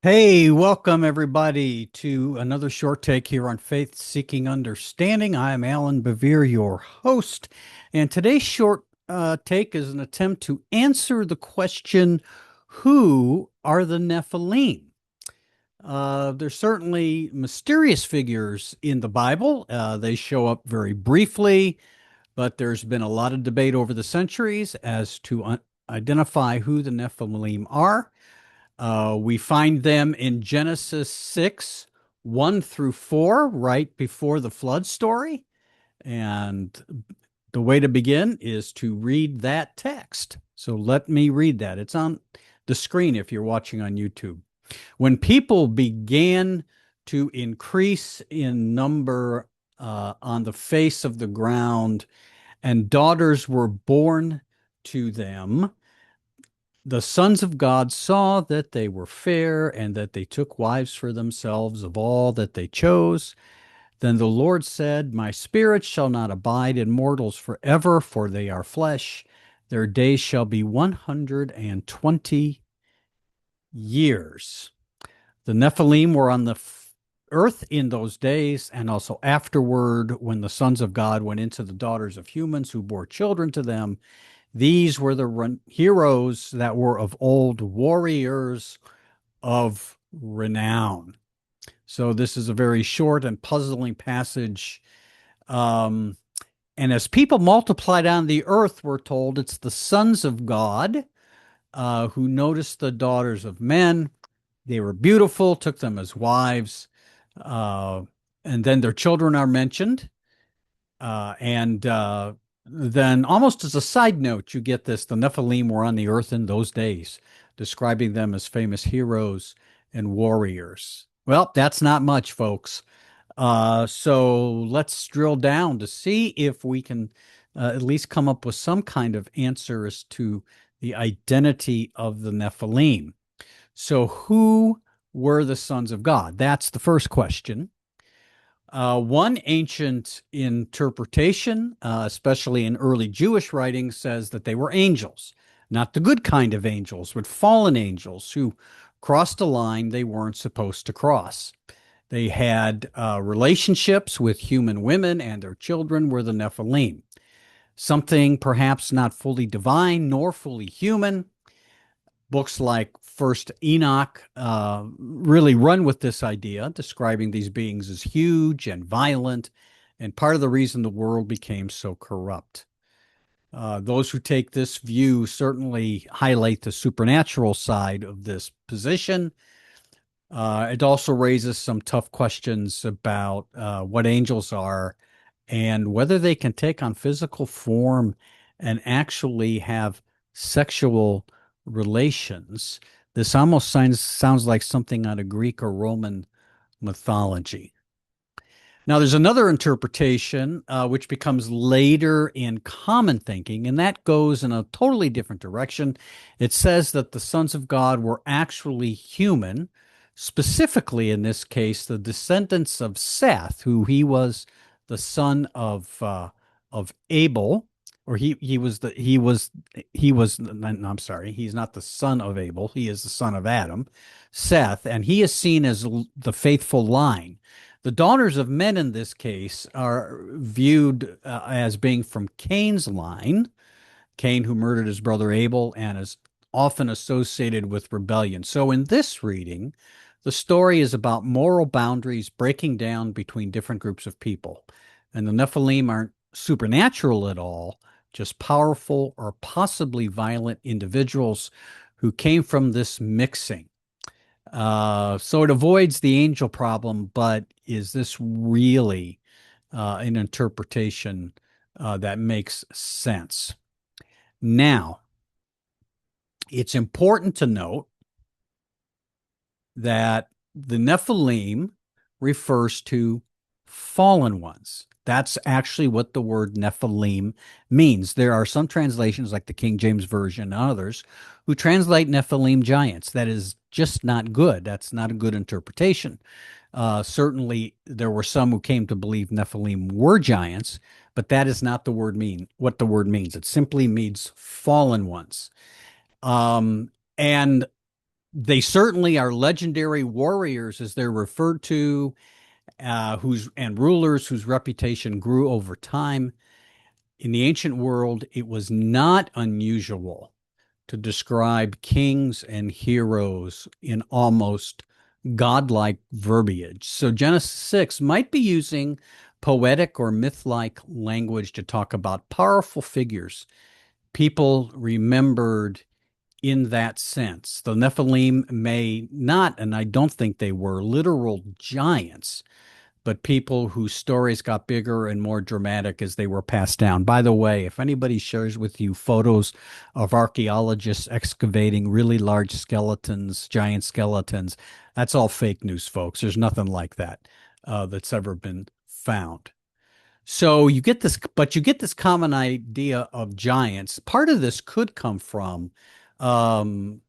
Hey, welcome everybody to another short take here on Faith Seeking Understanding. I'm Alan Bevere, your host, and today's short take is an attempt to answer the question, who are the Nephilim? There's certainly mysterious figures in the Bible. They show up very briefly, but there's been a lot of debate over the centuries as to identify who the Nephilim are. We find them in Genesis 6, 1 through 4, right before the flood story. And the way to begin is to read that text. So let me read that. It's on the screen if you're watching on YouTube. When people began to increase in number on the face of the ground, and daughters were born to them, the sons of God saw that they were fair and that they took wives for themselves of all that they chose. Then the Lord said, My spirit shall not abide in mortals forever, for they are flesh. Their days shall be 120 years. The Nephilim were on the earth in those days and also afterward when the sons of God went into the daughters of humans who bore children to them. These were the heroes that were of old, warriors of renown. So this is a very short and puzzling passage. Um, and as people multiplied on the earth, we're told it's the sons of God who noticed the daughters of men. They were beautiful, took them as wives. Uh, and then their children are mentioned. And then, almost as a side note, you get this: the Nephilim were on the earth in those days, describing them as famous heroes and warriors. Well, that's not much, folks. So let's drill down to see if we can at least come up with some kind of answer as to the identity of the Nephilim. So, who were the sons of God? That's the first question. One ancient interpretation, especially in early Jewish writings, says that they were angels, not the good kind of angels, but fallen angels who crossed a line they weren't supposed to cross. They had relationships with human women, and their children were the Nephilim. Something perhaps not fully divine nor fully human. Books like First Enoch really run with this idea, describing these beings as huge and violent, and part of the reason the world became so corrupt. Those who take this view certainly highlight the supernatural side of this position. It also raises some tough questions about what angels are and whether they can take on physical form and actually have sexual relations. This almost sounds like something out of Greek or Roman mythology. Now, there's another interpretation which becomes later in common thinking, and that goes in a totally different direction. It says that the sons of God were actually human, specifically in this case, the descendants of Seth, who he was the son of Abel, or he was. No, I'm sorry, he's not the son of Abel. He is the son of Adam, Seth, and he is seen as the faithful line. The daughters of men in this case are viewed as being from Cain's line, Cain who murdered his brother Abel and is often associated with rebellion. So in this reading, the story is about moral boundaries breaking down between different groups of people. And the Nephilim aren't supernatural at all, just powerful or possibly violent individuals who came from this mixing. So it avoids the angel problem, but is this really an interpretation that makes sense? Now, it's important to note that the Nephilim refers to fallen ones. That's actually what the word Nephilim means. There are some translations, like the King James Version and others, who translate Nephilim giants. That is just not good. That's not a good interpretation. Certainly, there were some who came to believe Nephilim were giants, but that is not what the word means. It simply means fallen ones. And They certainly are legendary warriors, as they're referred to, whose and rulers whose reputation grew over time. In the ancient world, it was not unusual to describe kings and heroes in almost godlike verbiage. So Genesis 6 might be using poetic or myth-like language to talk about powerful figures people remembered in that sense. The Nephilim may not, and I don't think they were, literal giants, but people whose stories got bigger and more dramatic as they were passed down. By the way, if anybody shares with you photos of archaeologists excavating really large skeletons, giant skeletons, that's all fake news, folks. There's nothing like that that's ever been found. So you get this, but you get this common idea of giants. Part of this could come from um,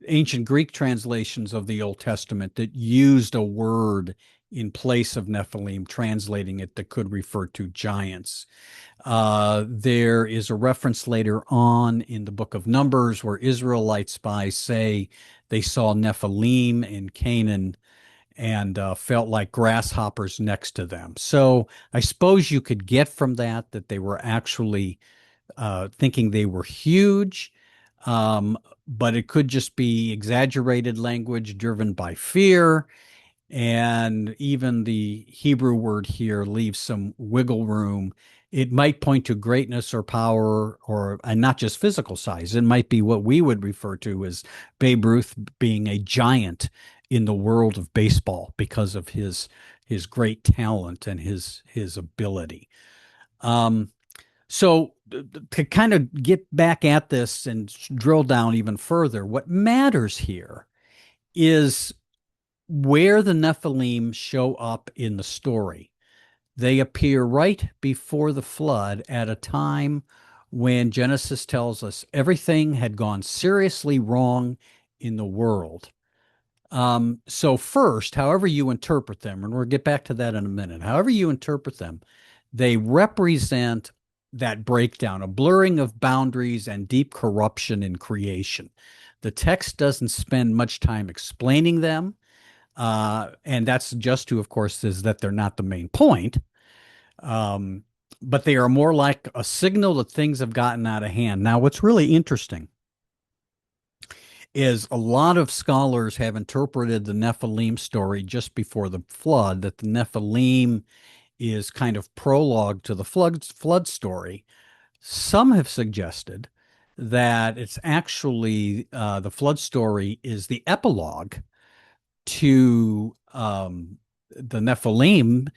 ancient Greek translations of the Old Testament that used a word in place of Nephilim, translating it that could refer to giants. There is a reference later on in the book of Numbers where Israelite spies say they saw Nephilim in Canaan and felt like grasshoppers next to them. So I suppose you could get from that that they were actually thinking they were huge, um, but it could just be exaggerated language driven by fear. And even the Hebrew word here leaves some wiggle room. It might point to greatness or power, or and not just physical size. It might be what we would refer to as Babe Ruth being a giant in the world of baseball because of his great talent and his ability. Um, so to kind of get back at this and drill down even further, what matters here is where the Nephilim show up in the story. They appear right before the flood at a time when Genesis tells us everything had gone seriously wrong in the world. So first, however you interpret them, and we'll get back to that in a minute, however you interpret them, they represent that breakdown, a blurring of boundaries and deep corruption in creation. The text doesn't spend much time explaining them. And that's just to, of course, is that they're not the main point. Um, but they are more like a signal that things have gotten out of hand. Now, what's really interesting is a lot of scholars have interpreted the Nephilim story just before the flood, that the Nephilim is kind of prologue to the flood story. Some have suggested that it's actually the flood story is the epilogue to the Nephilim.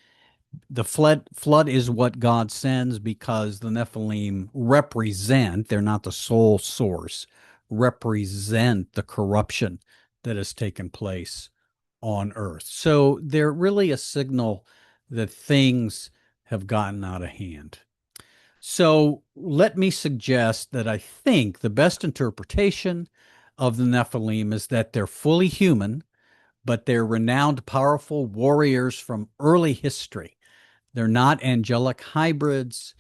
The flood is what God sends because the Nephilim represent, they're not the sole source, represent the corruption that has taken place on earth. So they're really a signal that things have gotten out of hand. So let me suggest that I think the best interpretation of the Nephilim is that they're fully human, but they're renowned, powerful warriors from early history. They're not angelic hybrids.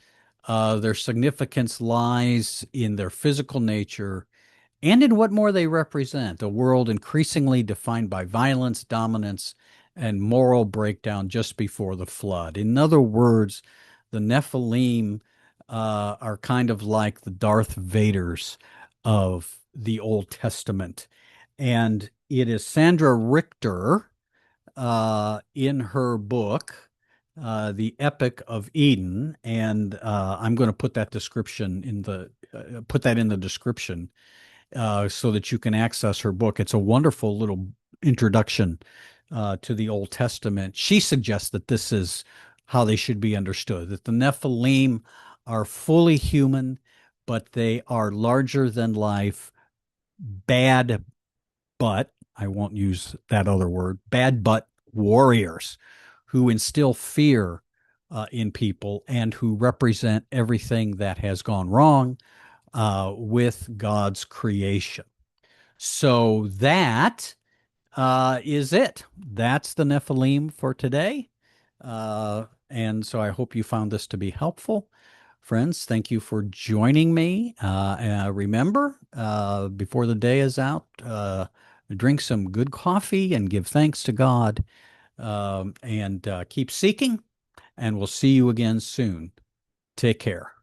Their significance lies in their physical nature and in what more they represent, a world increasingly defined by violence, dominance, and moral breakdown just before the flood. In other words, the Nephilim are kind of like the Darth Vaders of the Old Testament. And it is Sandra Richter in her book, The Epic of Eden, and I'm going to put that description in the put that in the description so that you can access her book. It's a wonderful little introduction to the Old Testament. She suggests that this is how they should be understood, that the Nephilim are fully human, but they are larger than life, bad but, I won't use that other word, bad but warriors who instill fear in people and who represent everything that has gone wrong with God's creation. So that is it. That's the Nephilim for today. And so I hope you found this to be helpful. Friends, thank you for joining me. Remember, before the day is out, drink some good coffee and give thanks to God, and keep seeking. And we'll see you again soon. Take care.